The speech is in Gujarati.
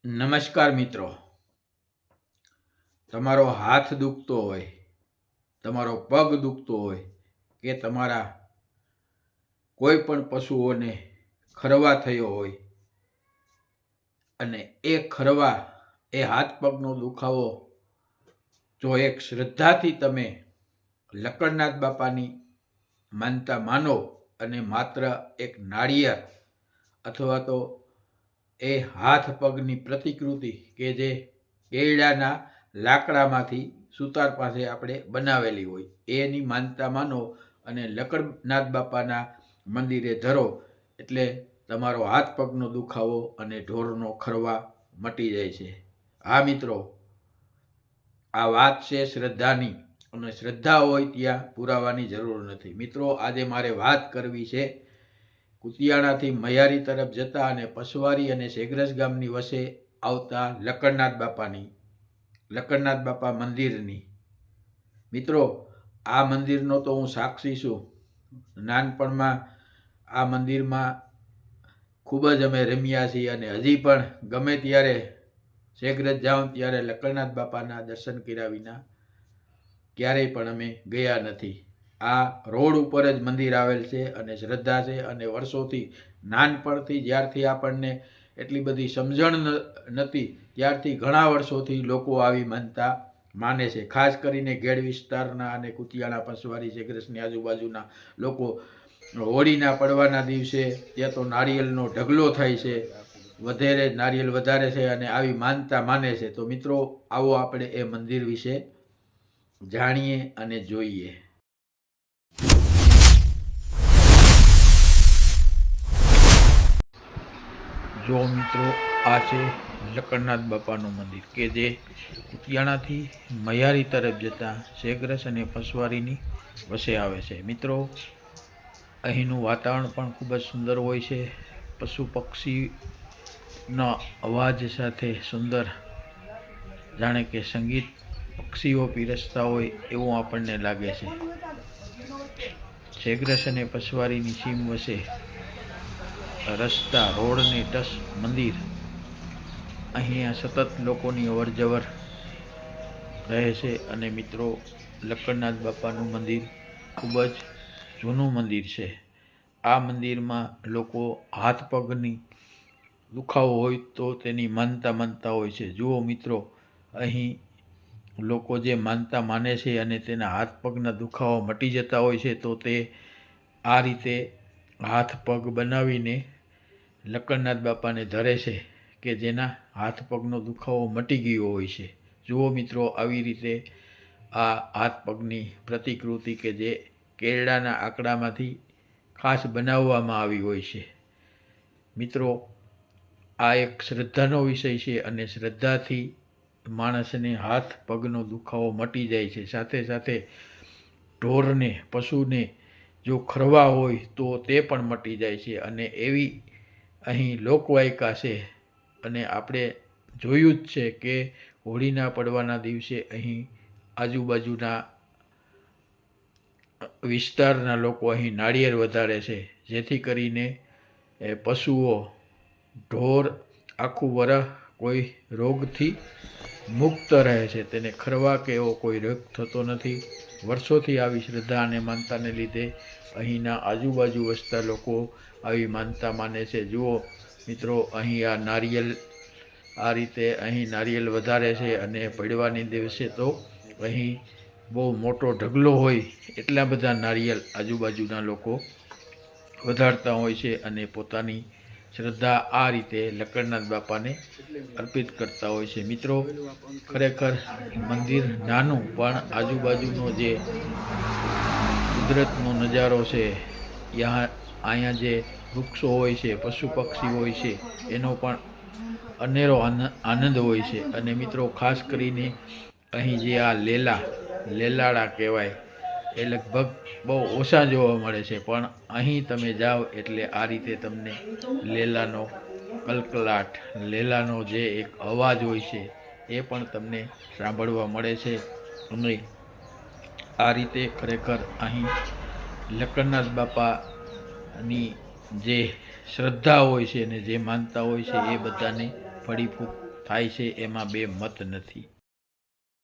નમસ્કાર મિત્રો, તમારો હાથ દુખતો હોય, તમારો પગ દુખતો હોય કે તમારા કોઈ પણ પશુઓને ખરવા થયો હોય અને એ ખરવા એ હાથ પગનો દુખાવો જો એક શ્રદ્ધાથી તમે લક્કડનાથ બાપાની માનતા માનો અને માત્ર એક નાળિયેર અથવા તો એ હાથ પગની પ્રતિકૃતિ કે જે કેળાના લાકડામાંથી સુતાર પાસે આપણે બનાવેલી હોય એની માનતા માનો અને લક્કડનાથ બાપાના મંદિરે ધરો એટલે તમારો હાથ પગનો દુખાવો અને ઢોરનો ખરવા મટી જાય છે. હા મિત્રો, આ વાત છે શ્રદ્ધાની અને શ્રદ્ધા હોય ત્યાં પુરાવાની જરૂર નથી. મિત્રો, આજે મારે વાત કરવી છે કુતિયાણાથી મૈયારી તરફ જતા અને પસવારી અને શેગરસ ગામની વચ્ચે આવતા લક્કડનાથ બાપા મંદિરની. મિત્રો, આ મંદિરનો તો હું સાક્ષી છું. નાનપણમાં આ મંદિરમાં ખૂબ જ અમે રમ્યા છીએ અને હજી પણ ગમે ત્યારે શેગરસ જાઉં ત્યારે લક્કડનાથ બાપાના દર્શન કર્યા વિના ક્યારેય પણ અમે ગયા નથી. આ રોડ ઉપર જ મંદિર આવેલ છે અને શ્રદ્ધા છે અને વર્ષોથી નાનપણથી જ્યારથી આપણને એટલી બધી સમજણ નથી ત્યારથી ઘણા વર્ષોથી લોકો આવી માનતા માને છે. ખાસ કરીને ગેડ વિસ્તારના અને કુતિયાણા પસવારી શેગરસની આજુબાજુના લોકો હોળીના પડવાના દિવસે ત્યાં તો નારિયેળનો ઢગલો થાય છે, વધારે નારિયેળ વધારે છે અને આવી માનતા માને છે. તો મિત્રો, આવો આપણે એ મંદિર વિશે જાણીએ અને જોઈએ. જો મિત્રો, આ છે લક્કડનાથ બાપાનું મંદિર કે જે કુતિયાણાથી મૈયારી તરફ જતા શેગરસ અને પસવારીની વચ્ચે આવે છે. મિત્રો, અહીંનું વાતાવરણ પણ ખૂબ જ સુંદર હોય છે. પશુ પક્ષીના અવાજ સાથે સુંદર જાણે કે સંગીત પક્ષીઓ પીરસતા હોય એવું આપણને લાગે છે. શેગરસ અને પસવારીની સીમ વચ્ચે રસ્તા રોડની ટસ મંદિર. અહીંયા સતત લોકોની અવરજવર રહે છે અને મિત્રો, લક્કડનાથ બાપાનું મંદિર ખૂબ જ જૂનું મંદિર છે. આ મંદિરમાં લોકો હાથ પગની દુખાવો હોય તો તેની માનતા માનતા હોય છે. જુઓ મિત્રો, અહીં લોકો જે માનતા માને છે અને તેના હાથ પગના દુખાવા મટી જતા હોય છે તો તે આ રીતે હાથ પગ બનાવીને લક્કડનાથ બાપાને ધરે છે કે જેના હાથ પગનો દુખાવો મટી ગયો હોય છે. જુઓ મિત્રો, આવી રીતે આ હાથ પગની પ્રતિકૃતિ કે જે કેળાના આંકડામાંથી ખાસ બનાવવામાં આવી હોય છે. મિત્રો, આ એક શ્રદ્ધાનો વિષય છે અને શ્રદ્ધાથી માણસને હાથ પગનો દુખાવો મટી જાય છે. સાથે સાથે ઢોરને પશુને જો ખરવા હોય તો તે પણ મટી જાય છે અને એવી અહીં લોકવાયકા છે. અને આપણે જોયું જ છે કે હોળીના પડવાના દિવસે અહીં આજુબાજુના વિસ્તારના લોકો અહીં નાળિયેર વધારે છે જેથી કરીને પશુઓ ઢોર આખું વરસ કોઈ રોગથી મુક્ત રહે છે, તેને ખરવા કે એવો કોઈ રોગ થતો નથી. વર્ષોથી આવી શ્રદ્ધા અને માનતાને લીધે અહીંના આજુબાજુ વસતા લોકો આવી માનતા માને છે. જુઓ મિત્રો, અહીં આ નારિયેળ આ રીતે અહીં નારિયેળ વધારે છે અને પડવાની દિવસે તો અહીં બહુ મોટો ઢગલો હોય એટલા બધા નારિયેળ આજુબાજુના લોકો વધારતા હોય છે અને પોતાની શ્રદ્ધા આ રીતે લક્કડનાથ બાપાને અર્પિત કરતા હોય છે. મિત્રો, ખરેખર મંદિર નાનું પણ આજુબાજુનો જે કુદરતનો નજારો છે, અહીંયા જે વૃક્ષો હોય છે, પશુ પક્ષી હોય છે, એનો પણ અનેરો આનંદ હોય છે. અને મિત્રો, ખાસ કરીને અહીં જે આ લેલાડા કહેવાય એ લગભગ બહુ ઓછા જોવા મળે છે, પણ અહીં તમે જાઓ એટલે આ રીતે તમને લેલાનો કલકલાટ, લેલાનો જે એક અવાજ હોય છે એ પણ તમને સાંભળવા મળે છે. અને આ રીતે ખરેખર અહીં લક્કડનાથ બાપાની જે શ્રદ્ધા હોય છે અને જે માનતા હોય છે એ બધાને ફળીભૂત થાય છે એમાં બે મત નથી.